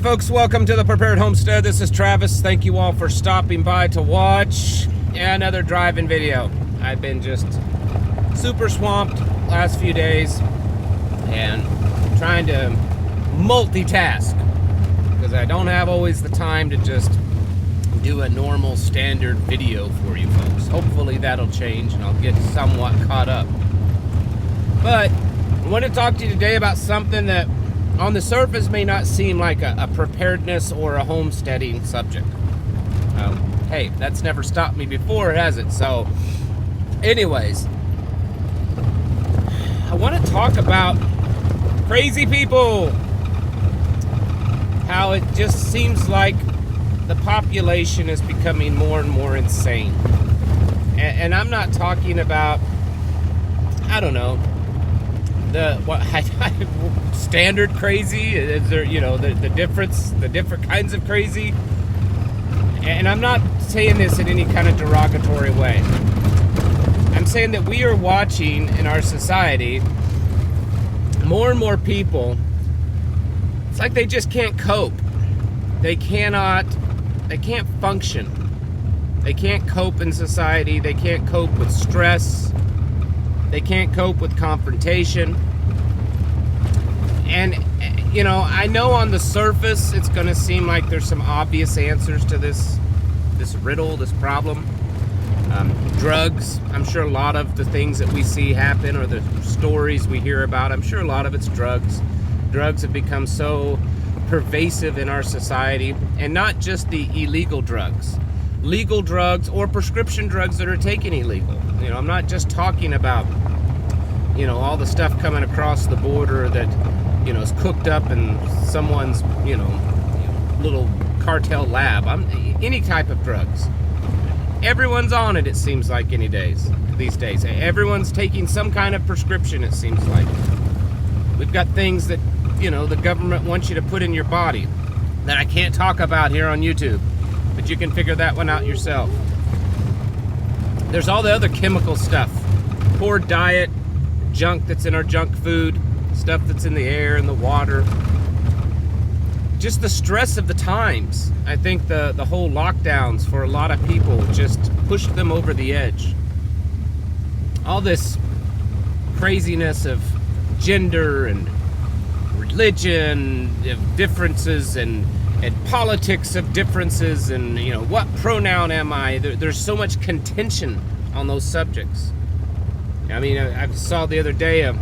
Hi folks, welcome to the Prepared Homestead. This is Travis. Thank you all for stopping by to watch another driving video. I've been just super swamped last few days and trying to multitask because I don't have always the time to just do a normal standard video for you folks. Hopefully that'll change and I'll get somewhat caught up. But I want to talk to you today about something that on the surface may not seem like a preparedness or a homesteading subject. Hey, that's never stopped me before, has it? So anyways, I want to talk about crazy people. How it just seems like the population is becoming more and more insane. And I'm not talking about, I don't know, standard crazy. Is there, the different kinds of crazy? And I'm not saying this in any kind of derogatory way. I'm saying that we are watching in our society more and more people. It's like they just can't cope. They can't function. They can't cope in society. They can't cope with stress. They can't cope with confrontation. And, I know on the surface it's going to seem like there's some obvious answers to this riddle, this problem. Drugs. I'm sure a lot of the things that we see happen or the stories we hear about, I'm sure a lot of it's drugs. Drugs have become so pervasive in our society, and not just the illegal drugs. Legal drugs or prescription drugs that are taken illegal. I'm not just talking about, all the stuff coming across the border that, is cooked up in someone's, little cartel lab. Any type of drugs. Everyone's on it seems like these days. Everyone's taking some kind of prescription, it seems like. We've got things that, the government wants you to put in your body that I can't talk about here on YouTube. But you can figure that one out yourself. There's all the other chemical stuff. Poor diet, junk that's in our junk food, stuff that's in the air and the water. Just the stress of the times. I think the whole lockdowns for a lot of people just pushed them over the edge. All this craziness of gender and religion, of differences and politics of differences, and what pronoun am I? There's so much contention on those subjects. I saw the other day a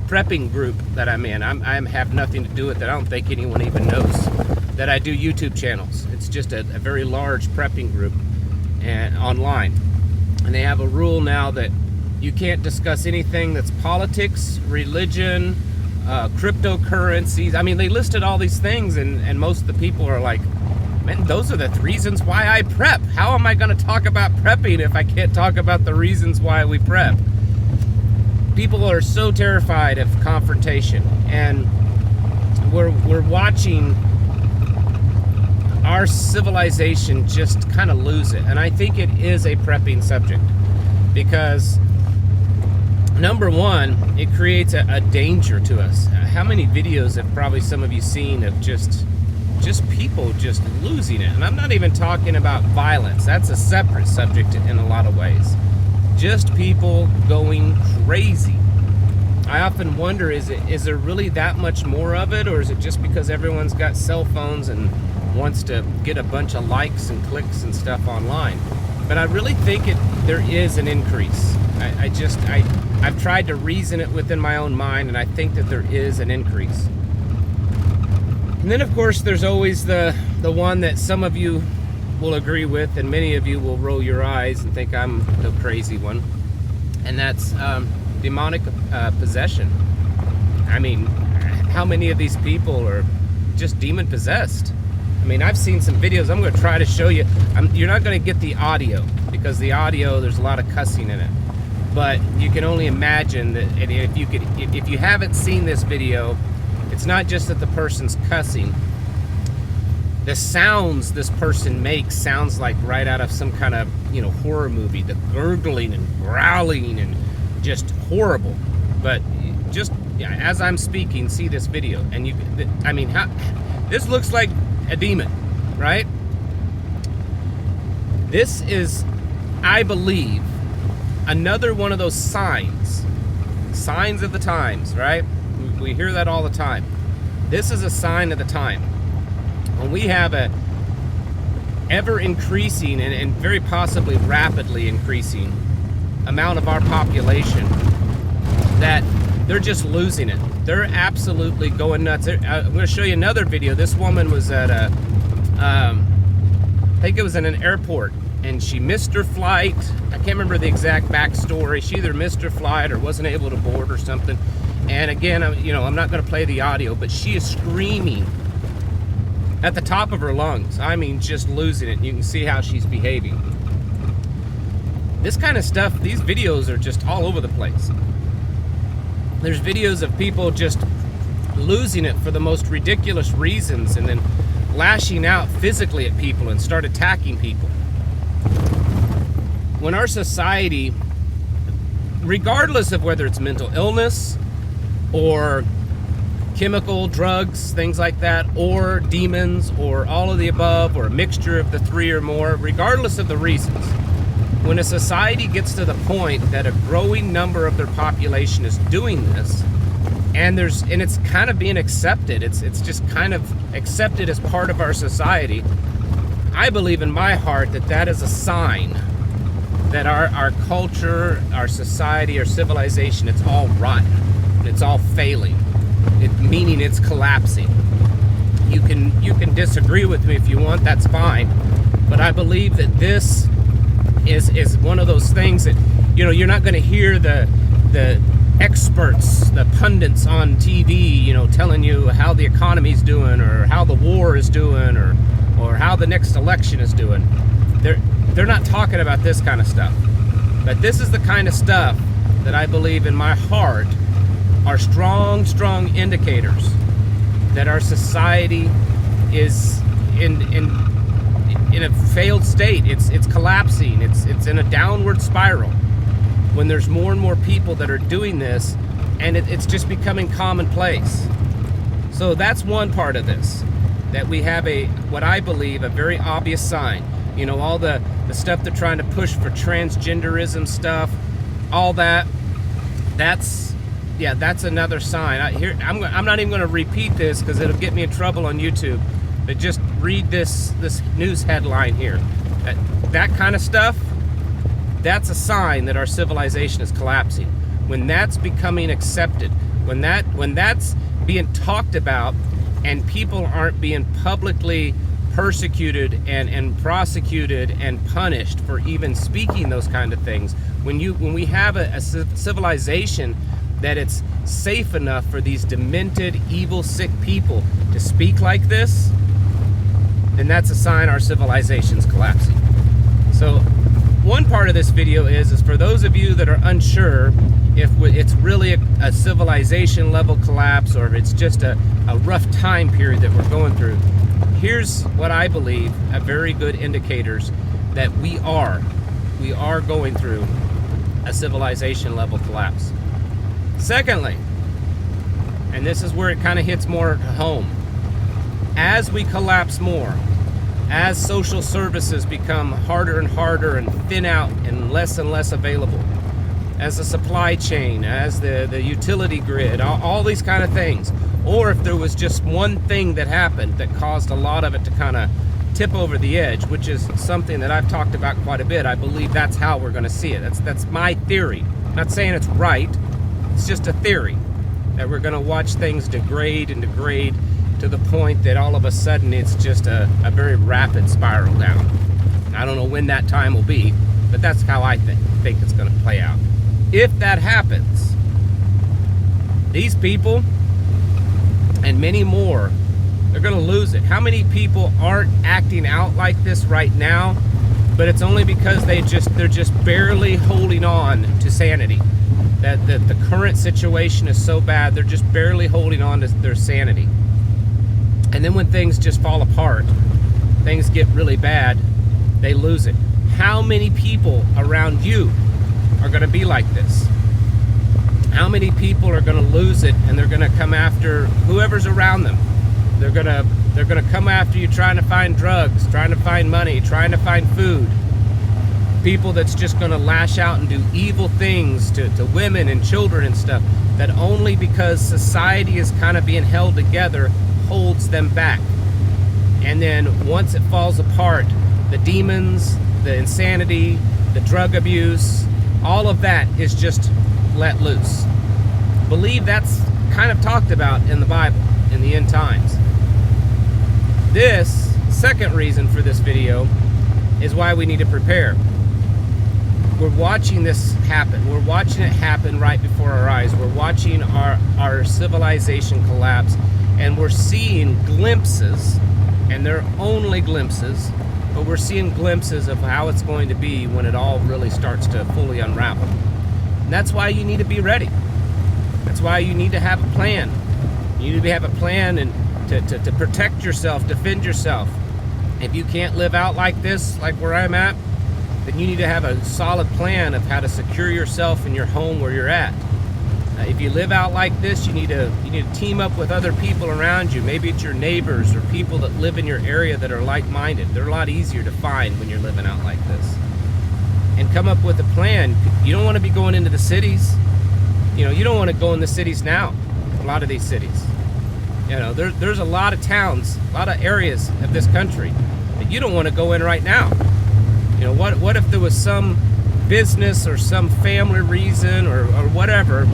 prepping group that I'm in. I have nothing to do with it. I don't think anyone even knows that I do YouTube channels. It's just a very large prepping group and online, and they have a rule now that you can't discuss anything that's politics, religion, cryptocurrencies. They listed all these things, and most of the people are like, man, those are the reasons why I prep. How am I going to talk about prepping if I can't talk about the reasons why we prep? People are so terrified of confrontation, and we're watching our civilization just kind of lose it. And I think it is a prepping subject because, number one, it creates a danger to us. How many videos have probably some of you seen of just people just losing it? And I'm not even talking about violence. That's a separate subject in a lot of ways. Just people going crazy. I often wonder, is there really that much more of it, or is it just because everyone's got cell phones and wants to get a bunch of likes and clicks and stuff online? But I really think there is an increase. I've tried to reason it within my own mind, and I think that there is an increase. And then, of course, there's always the one that some of you will agree with, and many of you will roll your eyes and think I'm the crazy one, and that's demonic possession. How many of these people are just demon possessed? I've seen some videos. I'm going to try to show you. You're not going to get the audio because the audio, there's a lot of cussing in it. But you can only imagine that, and if you haven't seen this video, it's not just that the person's cussing. The sounds this person makes sounds like right out of some kind of horror movie. The gurgling and growling and just horrible. But just yeah, as I'm speaking, see this video, and you, I mean, this looks like a demon, right? This is, I believe, another one of those signs of the times, right? We hear that all the time. This is a sign of the time. When we have a ever increasing and very possibly rapidly increasing amount of our population that they're just losing it. They're absolutely going nuts. I'm going to show you another video. This woman was at a, I think it was in an airport, and she missed her flight. I can't remember the exact backstory. She either missed her flight or wasn't able to board or something. And again, I'm not going to play the audio, but she is screaming at the top of her lungs. I mean, just losing it. You can see how she's behaving. This kind of stuff, these videos are just all over the place. There's videos of people just losing it for the most ridiculous reasons and then lashing out physically at people and start attacking people. When our society, regardless of whether it's mental illness or chemical, drugs, things like that, or demons, or all of the above, or a mixture of the three or more, regardless of the reasons, when a society gets to the point that a growing number of their population is doing this, and it's kind of being accepted, it's just kind of accepted as part of our society, I believe in my heart that is a sign that our culture, our society, our civilization, it's all rotten, it's all failing. Meaning it's collapsing. You can disagree with me if you want, that's fine. But I believe that this is one of those things that, you're not going to hear the experts, the pundits on TV, telling you how the economy's doing or how the war is doing or how the next election is doing. They're not talking about this kind of stuff. But this is the kind of stuff that I believe in my heart are strong indicators that our society is in a failed state. It's collapsing. It's in a downward spiral. When there's more and more people that are doing this, and it's just becoming commonplace. So that's one part of this, that we have what I believe a very obvious sign. All the stuff they're trying to push for transgenderism stuff, all that. That's another sign. I'm not even going to repeat this because it'll get me in trouble on YouTube. But just read this news headline here. That kind of stuff, that's a sign that our civilization is collapsing. When that's becoming accepted, when that's being talked about, and people aren't being publicly persecuted and prosecuted and punished for even speaking those kind of things. When we have a civilization that it's safe enough for these demented, evil, sick people to speak like this, then that's a sign our civilization's collapsing. So one part of this video is for those of you that are unsure if it's really a civilization level collapse or if it's just a rough time period that we're going through. Here's what I believe are very good indicators that we are going through a civilization level collapse. Secondly, and this is where it kind of hits more home, as we collapse more, as social services become harder and harder and thin out and less available, as the supply chain, as the utility grid, all these kind of things, or if there was just one thing that happened that caused a lot of it to kind of tip over the edge, which is something that I've talked about quite a bit. I believe that's how we're going to see it. That's my theory. I'm not saying it's right. It's just a theory that we're going to watch things degrade and degrade to the point that all of a sudden it's just a very rapid spiral down. I don't know when that time will be, but that's how I think it's going to play out. If that happens, these people and many more, they're going to lose it. How many people aren't acting out like this right now, but it's only because they're just barely holding on to sanity. That the current situation is so bad, they're just barely holding on to their sanity. And then when things just fall apart, things get really bad, they lose it. How many people around you are going to be like this? How many people are going to lose it, and they're going to come after whoever's around them? They're going to come after you trying to find drugs, trying to find money, trying to find food. People that's just going to lash out and do evil things to women and children and stuff, that only because society is kind of being held together holds them back. And then once it falls apart, the demons, the insanity, the drug abuse, all of that is just let loose. Believe that's kind of talked about in the Bible in the end times. This second reason for this video is why we need to prepare. We're watching this happen. We're watching it happen right before our eyes. We're watching our civilization collapse, and we're seeing glimpses, and they're only glimpses, but we're seeing glimpses of how it's going to be when it all really starts to fully unravel. And that's why you need to be ready. That's why you need to have a plan. You need to have a plan and to protect yourself, defend yourself. If you can't live out like this, like where I'm at, then you need to have a solid plan of how to secure yourself in your home where you're at. If you live out like this, you need to team up with other people around you. Maybe it's your neighbors or people that live in your area that are like-minded. They're a lot easier to find when you're living out like this. And come up with a plan. You don't want to be going into the cities. You know, you don't want to go in the cities now. A lot of these cities. You know, there's a lot of towns, a lot of areas of this country that you don't want to go in right now. You know, what if there was some business or some family reason or whatever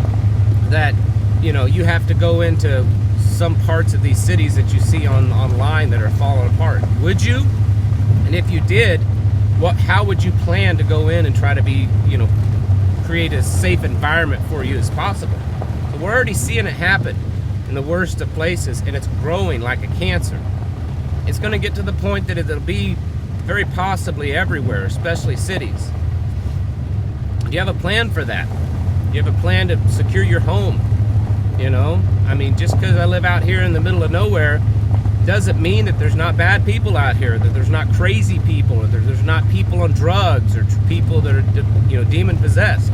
that, you know, you have to go into some parts of these cities that you see online that are falling apart? Would you? And if you did, how would you plan to go in and try to be, you know, create as safe environment for you as possible? So we're already seeing it happen in the worst of places, and it's growing like a cancer. It's going to get to the point that it'll be very possibly everywhere, especially cities. Do you have a plan for that? Do you have a plan to secure your home? You know, I mean, just because I live out here in the middle of nowhere doesn't mean that there's not bad people out here, that there's not crazy people, or there's not people on drugs, or people that are, you know, demon possessed.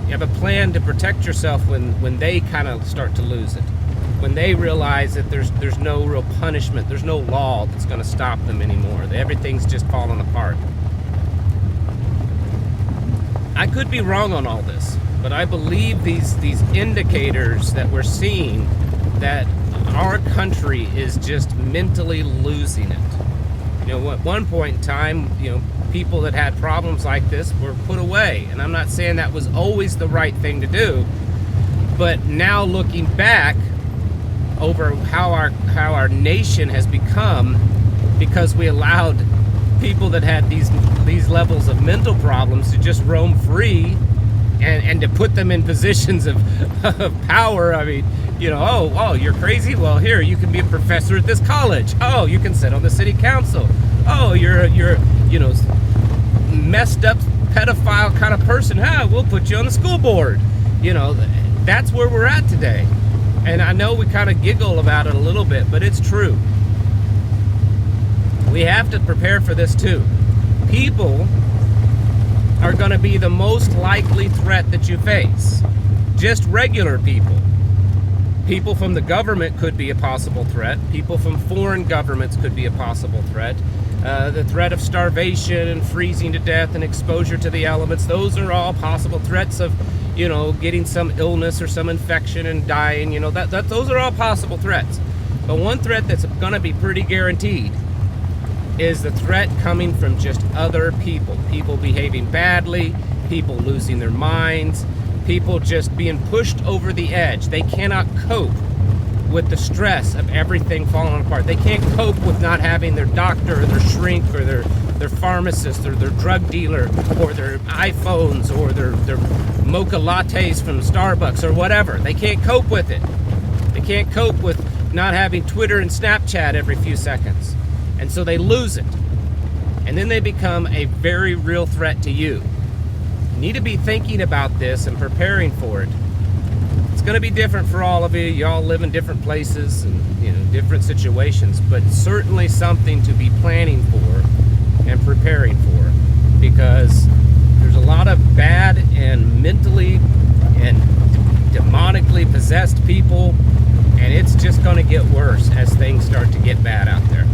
You have a plan to protect yourself when they kind of start to lose it. When they realize that there's no real punishment, there's no law that's going to stop them anymore. Everything's just falling apart. I could be wrong on all this, but I believe these indicators that we're seeing that our country is just mentally losing it. You know, at one point in time, you know, people that had problems like this were put away, and I'm not saying that was always the right thing to do, but now looking back over how our nation has become, because we allowed people that had these levels of mental problems to just roam free, and to put them in positions of power. I mean, you know, oh, you're crazy? Well, here, you can be a professor at this college. Oh, you can sit on the city council. Oh, you're you know, messed up pedophile kind of person. We'll put you on the school board. You know, that's where we're at today. And I know we kind of giggle about it a little bit, but it's true. We have to prepare for this too. People are going to be the most likely threat that you face. Just regular people. People from the government could be a possible threat. People from foreign governments could be a possible threat. The threat of starvation and freezing to death and exposure to the elements, those are all possible threats of, you know, getting some illness or some infection and dying. You know, those are all possible threats. But one threat that's going to be pretty guaranteed is the threat coming from just other people. People behaving badly, people losing their minds, people just being pushed over the edge. They cannot cope with the stress of everything falling apart. They can't cope with not having their doctor or their shrink or their pharmacist or their drug dealer or their iPhones or their mocha lattes from Starbucks or whatever. They can't cope with it. They can't cope with not having Twitter and Snapchat every few seconds. And so they lose it. And then they become a very real threat to you. You need to be thinking about this and preparing for it. It's going to be different for all of you. You all live in different places and, you know, different situations, but certainly something to be planning for and preparing for, because there's a lot of bad and mentally and demonically possessed people, and it's just going to get worse as things start to get bad out there.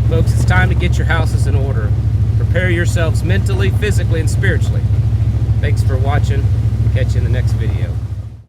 Folks, it's time to get your houses in order. Prepare yourselves mentally, physically, and spiritually. Thanks for watching. Catch you in the next video.